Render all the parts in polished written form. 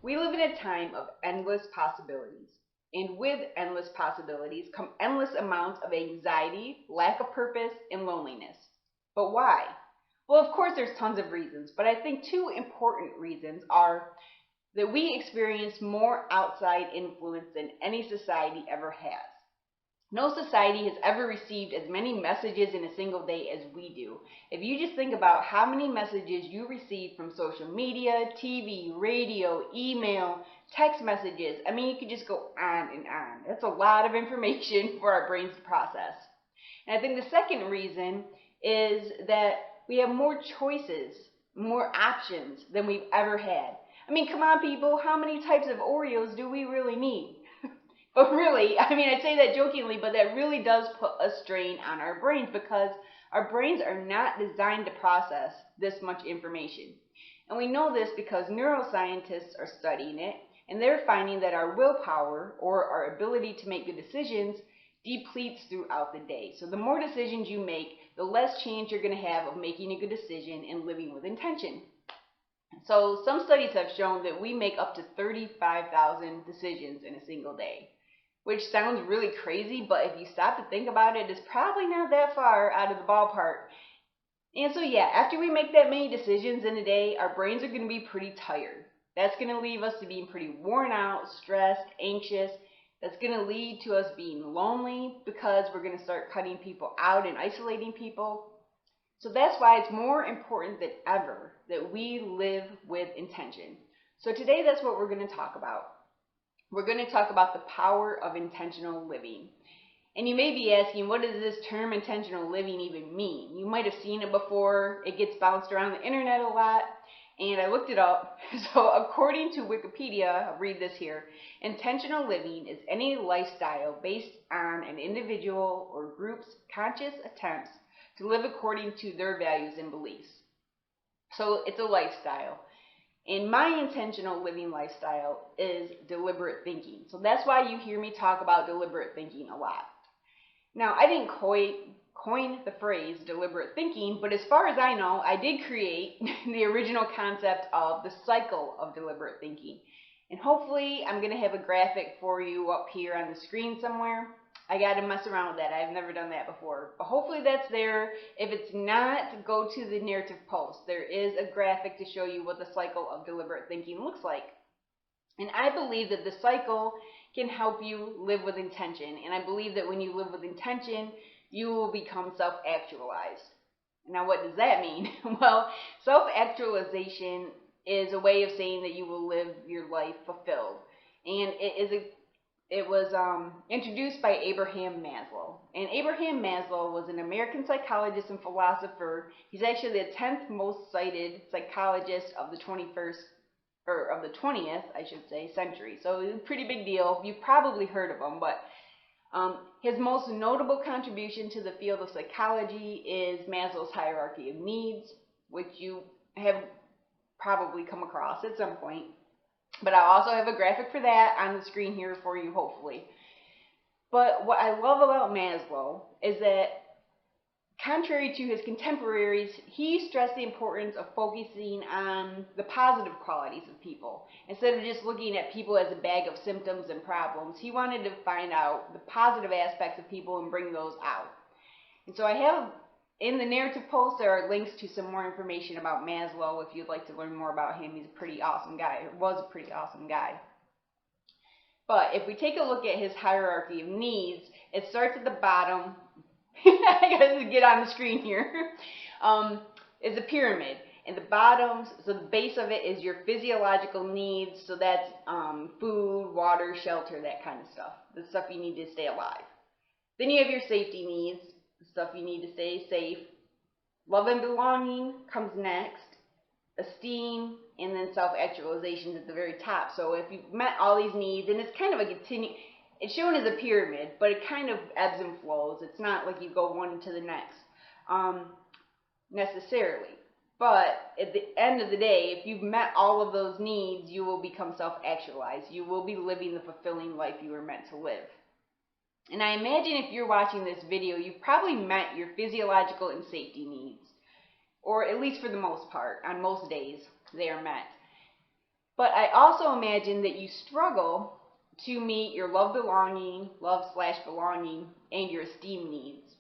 We live in a time of endless possibilities. And with endless possibilities come endless amounts of anxiety, lack of purpose, and loneliness. But why? Well, of course, there's tons of reasons, but I think two important reasons are that we experience more outside influence than any society ever has. No society has ever received as many messages in a single day as we do. If you just think about how many messages you receive from social media, TV, radio, email, text messages, I mean, you could just go on and on. That's a lot of information for our brains to process. And I think the second reason is that we have more choices, more options than we've ever had. I mean, come on, people, how many types of Oreos do we really need? But really, I mean, I say that jokingly, but that really does put a strain on our brains because our brains are not designed to process this much information. And we know this because neuroscientists are studying it, and they're finding that our willpower, or our ability to make good decisions, depletes throughout the day. So the more decisions you make, the less chance you're going to have of making a good decision and living with intention. So some studies have shown that we make up to 35,000 decisions in a single day, which sounds really crazy, but if you stop to think about it, it's probably not that far out of the ballpark. And so, yeah, after we make that many decisions in a day, our brains are going to be pretty tired. That's going to leave us to being pretty worn out, stressed, anxious. That's going to lead to us being lonely because we're going to start cutting people out and isolating people. So that's why it's more important than ever that we live with intention. So today, that's what we're going to talk about. We're going to talk about the power of intentional living. And you may be asking, what does this term intentional living even mean? You might have seen it before. It gets bounced around the internet a lot. And I looked it up. So according to Wikipedia, I'll read this here. Intentional living is any lifestyle based on an individual or group's conscious attempts to live according to their values and beliefs. So it's a lifestyle. And my intentional living lifestyle is deliberate thinking. So that's why you hear me talk about deliberate thinking a lot. Now, I didn't coin the phrase deliberate thinking, but as far as I know, I did create the original concept of the cycle of deliberate thinking. And hopefully, I'm going to have a graphic for you up here on the screen somewhere. I got to mess around with that. I've never done that before. But hopefully that's there. If it's not, go to the narrative post. There is a graphic to show you what the cycle of deliberate thinking looks like. And I believe that the cycle can help you live with intention. And I believe that when you live with intention, you will become self-actualized. Now, what does that mean? Well, self-actualization is a way of saying that you will live your life fulfilled. And it was introduced by Abraham Maslow. And Abraham Maslow was an American psychologist and philosopher. He's actually the 10th most cited psychologist of the 21st, or of the 20th, I should say, century. So it's a pretty big deal. You've probably heard of him, but his most notable contribution to the field of psychology is Maslow's hierarchy of needs, which you have probably come across at some point. But I also have a graphic for that on the screen here for you, hopefully. But what I love about Maslow is that, contrary to his contemporaries, he stressed the importance of focusing on the positive qualities of people. Instead of just looking at people as a bag of symptoms and problems, he wanted to find out the positive aspects of people and bring those out. And so I have in the narrative post, there are links to some more information about Maslow if you'd like to learn more about him. He's a pretty awesome guy, or was a pretty awesome guy. But if we take a look at his hierarchy of needs, it starts at the bottom. I gotta get on the screen here. Is a pyramid. And the bottom, so the base of it is your physiological needs. So that's food, water, shelter, that kind of stuff. The stuff you need to stay alive. Then you have your safety needs, the stuff you need to stay safe. Love and belonging comes next. Esteem, and then self-actualization at the very top. So if you've met all these needs, and it's kind of a it's shown as a pyramid, but it kind of ebbs and flows. It's not like you go one to the next necessarily. But at the end of the day, if you've met all of those needs, you will become self-actualized. You will be living the fulfilling life you were meant to live. And I imagine if you're watching this video, you've probably met your physiological and safety needs. Or at least for the most part, on most days, they are met. But I also imagine that you struggle to meet your love belonging, love/belonging, and your esteem needs.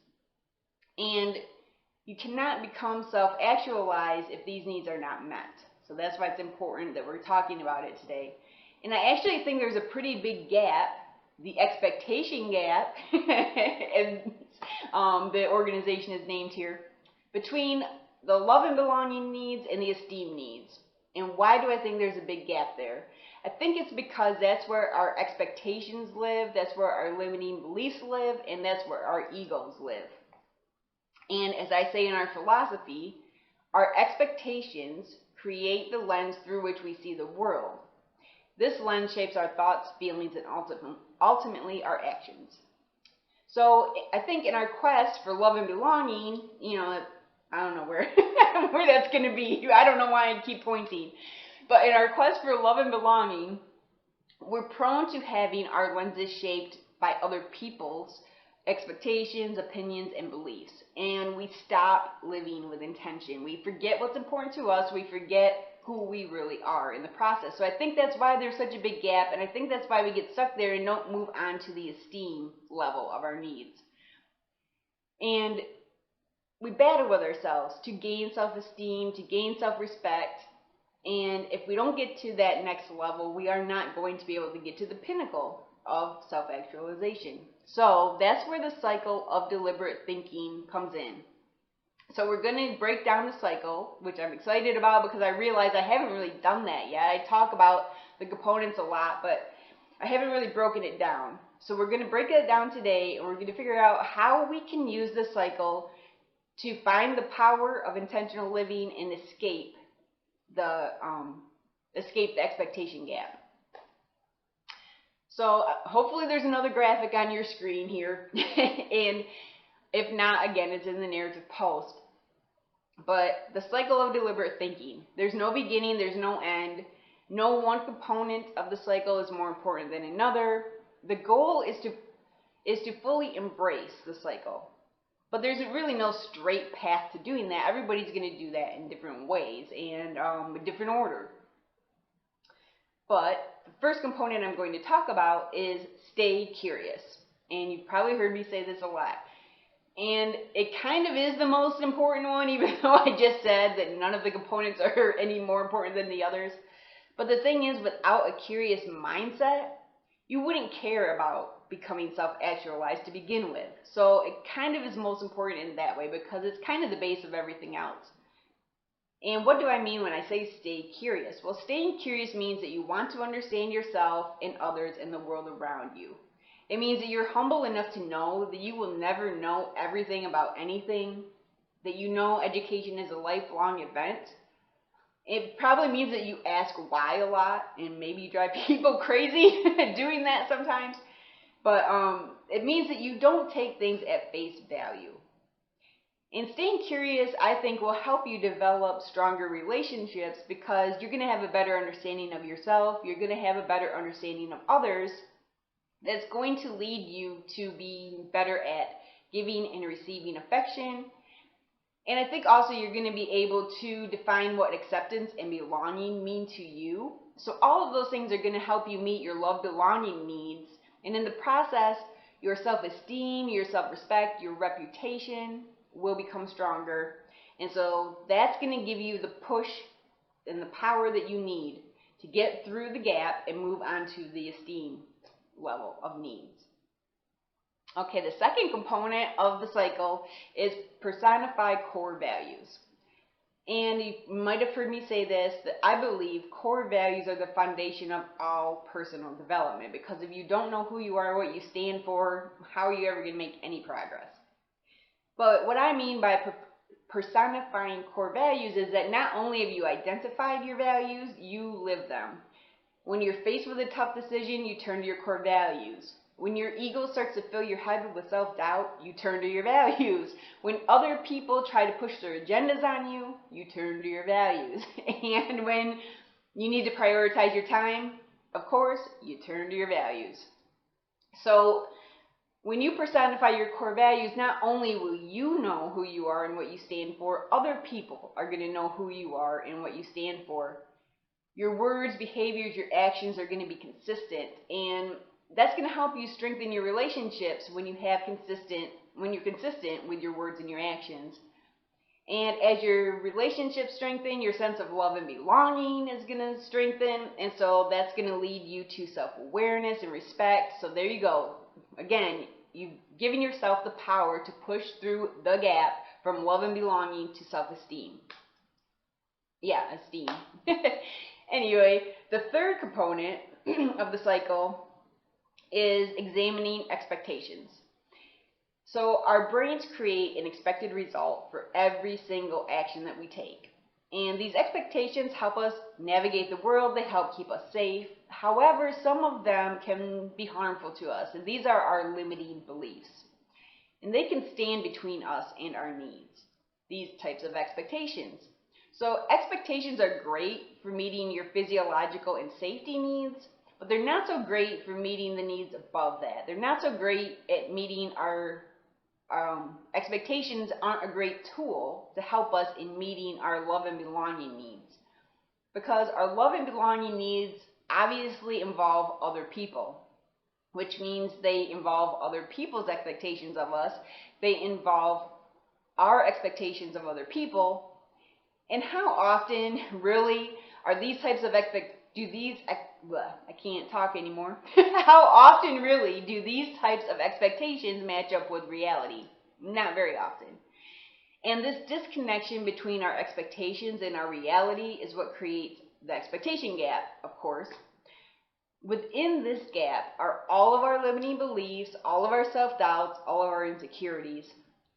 And you cannot become self-actualized if these needs are not met. So that's why it's important that we're talking about it today. And I actually think there's a pretty big gap, the expectation gap, as the organization is named here, between the love and belonging needs and the esteem needs. And why do I think there's a big gap there? I think it's because that's where our expectations live, that's where our limiting beliefs live, and that's where our egos live. And as I say in our philosophy, our expectations create the lens through which we see the world. This lens shapes our thoughts, feelings, and ultimately our actions. So I think in our quest for love and belonging, I don't know where where that's going to be. I don't know why I keep pointing. But in our quest for love and belonging, we're prone to having our lenses shaped by other people's expectations, opinions, and beliefs. And we stop living with intention. We forget what's important to us. We forget who we really are in the process. So I think that's why there's such a big gap, and I think that's why we get stuck there and don't move on to the esteem level of our needs. And we battle with ourselves to gain self-esteem, to gain self-respect, and if we don't get to that next level, we are not going to be able to get to the pinnacle of self-actualization. So that's where the cycle of deliberate thinking comes in. So we're going to break down the cycle, which I'm excited about because I realize I haven't really done that yet. I talk about the components a lot, but I haven't really broken it down. So we're going to break it down today, and we're going to figure out how we can use this cycle to find the power of intentional living and escape the expectation gap. So hopefully there's another graphic on your screen here, and if not, again, it's in the narrative post. But the cycle of deliberate thinking. There's no beginning, there's no end. No one component of the cycle is more important than another. The goal is to fully embrace the cycle. But there's really no straight path to doing that. Everybody's going to do that in different ways and a different order. But the first component I'm going to talk about is stay curious. And you've probably heard me say this a lot. And it kind of is the most important one, even though I just said that none of the components are any more important than the others. But the thing is, without a curious mindset, you wouldn't care about becoming self-actualized to begin with. So it kind of is most important in that way because it's kind of the base of everything else. And what do I mean when I say stay curious? Well, staying curious means that you want to understand yourself and others and the world around you. It means that you're humble enough to know that you will never know everything about anything, that you know education is a lifelong event. It probably means that you ask why a lot, and maybe you drive people crazy doing that sometimes. But it means that you don't take things at face value. And staying curious, I think, will help you develop stronger relationships because you're going to have a better understanding of yourself. You're going to have a better understanding of others. That's going to lead you to being better at giving and receiving affection. And I think also you're going to be able to define what acceptance and belonging mean to you. So all of those things are going to help you meet your love belonging needs. And in the process, your self-esteem, your self-respect, your reputation will become stronger. And so that's going to give you the push and the power that you need to get through the gap and move on to the esteem level of needs. Okay, the second component of the cycle is personify core values. And you might have heard me say this, that I believe core values are the foundation of all personal development, because if you don't know who you are, what you stand for, how are you ever going to make any progress? But what I mean by personifying core values is that not only have you identified your values, you live them. When you're faced with a tough decision, you turn to your core values. When your ego starts to fill your head with self-doubt, you turn to your values. When other people try to push their agendas on you, you turn to your values. And when you need to prioritize your time, of course, you turn to your values. So when you personify your core values, not only will you know who you are and what you stand for, other people are going to know who you are and what you stand for. your words, behaviors, your actions are going to be consistent, and that's going to help you strengthen your relationships when you're consistent with your words and your actions. And as your relationships strengthen, your sense of love and belonging is going to strengthen. And so that's going to lead you to self-awareness and respect. So there you go. Again, you've given yourself the power to push through the gap from love and belonging to self-esteem. Yeah, esteem. Anyway, the third component of the cycle is examining expectations. So our brains create an expected result for every single action that we take. And these expectations help us navigate the world, they help keep us safe. However, some of them can be harmful to us, and these are our limiting beliefs. And they can stand between us and our needs, these types of expectations. So expectations are great for meeting your physiological and safety needs, but they're not so great for meeting the needs above that. They're not so great at meeting our expectations aren't a great tool to help us in meeting our love and belonging needs, because our love and belonging needs obviously involve other people, which means they involve other people's expectations of us. They involve our expectations of other people. And how often really are these types of I can't talk anymore. How often really do these types of expectations match up with reality? Not very often. And this disconnection between our expectations and our reality is what creates the expectation gap, of course. Within this gap are all of our limiting beliefs, all of our self-doubts, all of our insecurities.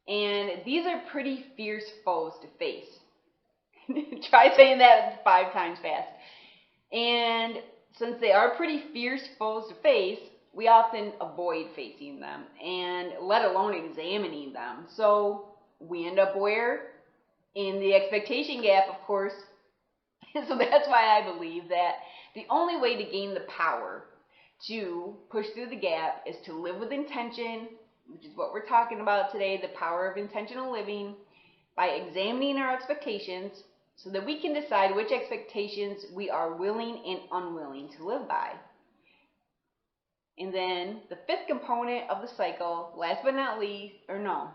And these are pretty fierce foes to face. Try saying that 5 times fast. And since they are pretty fierce foes to face, we often avoid facing them, and let alone examining them. So we end up where? In the expectation gap, of course. So that's why I believe that the only way to gain the power to push through the gap is to live with intention, which is what we're talking about today, the power of intentional living, by examining our expectations, so that we can decide which expectations we are willing and unwilling to live by. And then the fifth component of the cycle, last but not least, or no,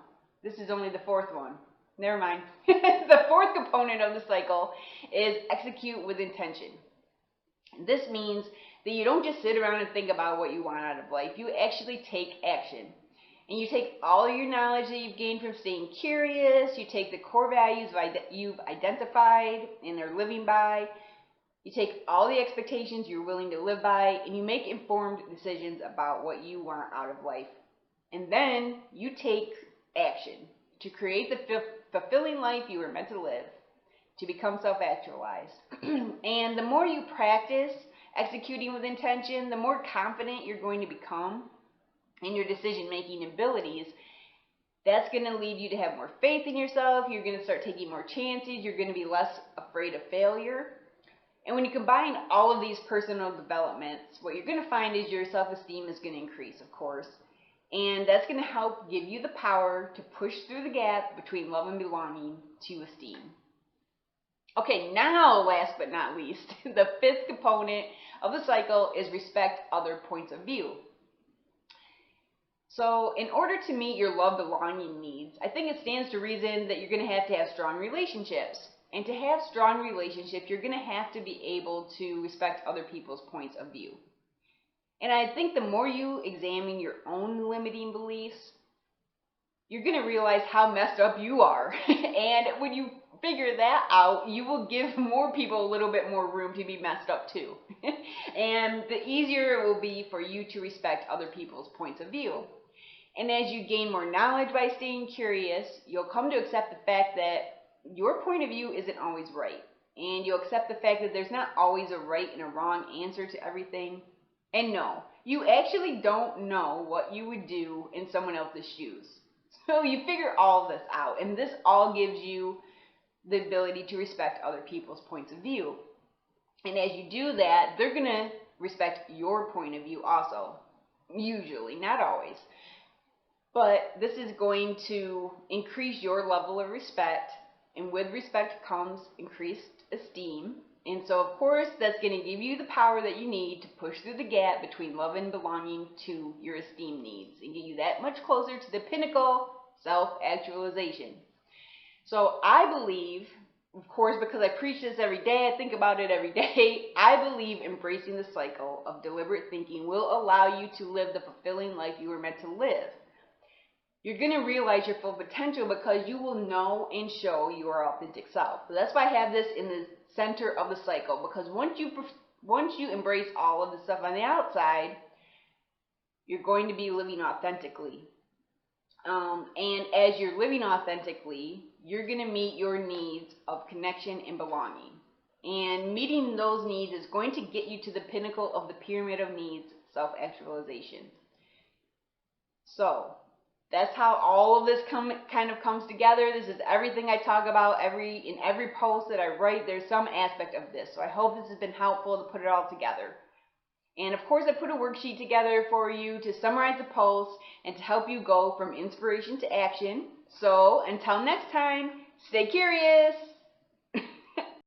this is only the fourth one. Never mind. The fourth component of the cycle is execute with intention. This means that you don't just sit around and think about what you want out of life. You actually take action. And you take all your knowledge that you've gained from staying curious, you take the core values you've identified and are living by, you take all the expectations you're willing to live by, and you make informed decisions about what you want out of life. And then you take action to create the fulfilling life you were meant to live, to become self-actualized. And the more you practice executing with intention, the more confident you're going to become in your decision-making abilities. That's going to lead you to have more faith in yourself. You're going to start taking more chances. You're going to be less afraid of failure. And when you combine all of these personal developments, what you're going to find is your self-esteem is going to increase, of course. And that's going to help give you the power to push through the gap between love and belonging to esteem. Okay, now last but not least, the fifth component of the cycle is respect other points of view. So in order to meet your love belonging needs, I think it stands to reason that you're going to have strong relationships. And to have strong relationships, you're going to have to be able to respect other people's points of view. And I think the more you examine your own limiting beliefs, you're going to realize how messed up you are. And when you figure that out, you will give more people a little bit more room to be messed up too. And the easier it will be for you to respect other people's points of view. And as you gain more knowledge by staying curious, you'll come to accept the fact that your point of view isn't always right. And you'll accept the fact that there's not always a right and a wrong answer to everything. And no, you actually don't know what you would do in someone else's shoes. So you figure all of this out, and this all gives you the ability to respect other people's points of view. And as you do that, they're going to respect your point of view also. Usually, not always. But this is going to increase your level of respect, and with respect comes increased esteem, And so, of course, that's going to give you the power that you need to push through the gap between love and belonging to your esteem needs and get you that much closer to the pinnacle self-actualization. So I believe, of course, because I preach this every day, I think about it every day, I believe embracing the cycle of deliberate thinking will allow you to live the fulfilling life you were meant to live. You're going to realize your full potential because you will know and show your authentic self. So that's why I have this in the center of the cycle, because once you embrace all of the stuff on the outside, you're going to be living authentically. And as you're living authentically, you're going to meet your needs of connection and belonging. And meeting those needs is going to get you to the pinnacle of the pyramid of needs, self-actualization. So, that's how all of this kind of comes together. This is everything I talk about in every post that I write. There's some aspect of this. So I hope this has been helpful to put it all together. And of course, I put a worksheet together for you to summarize the post and to help you go from inspiration to action. So until next time, stay curious.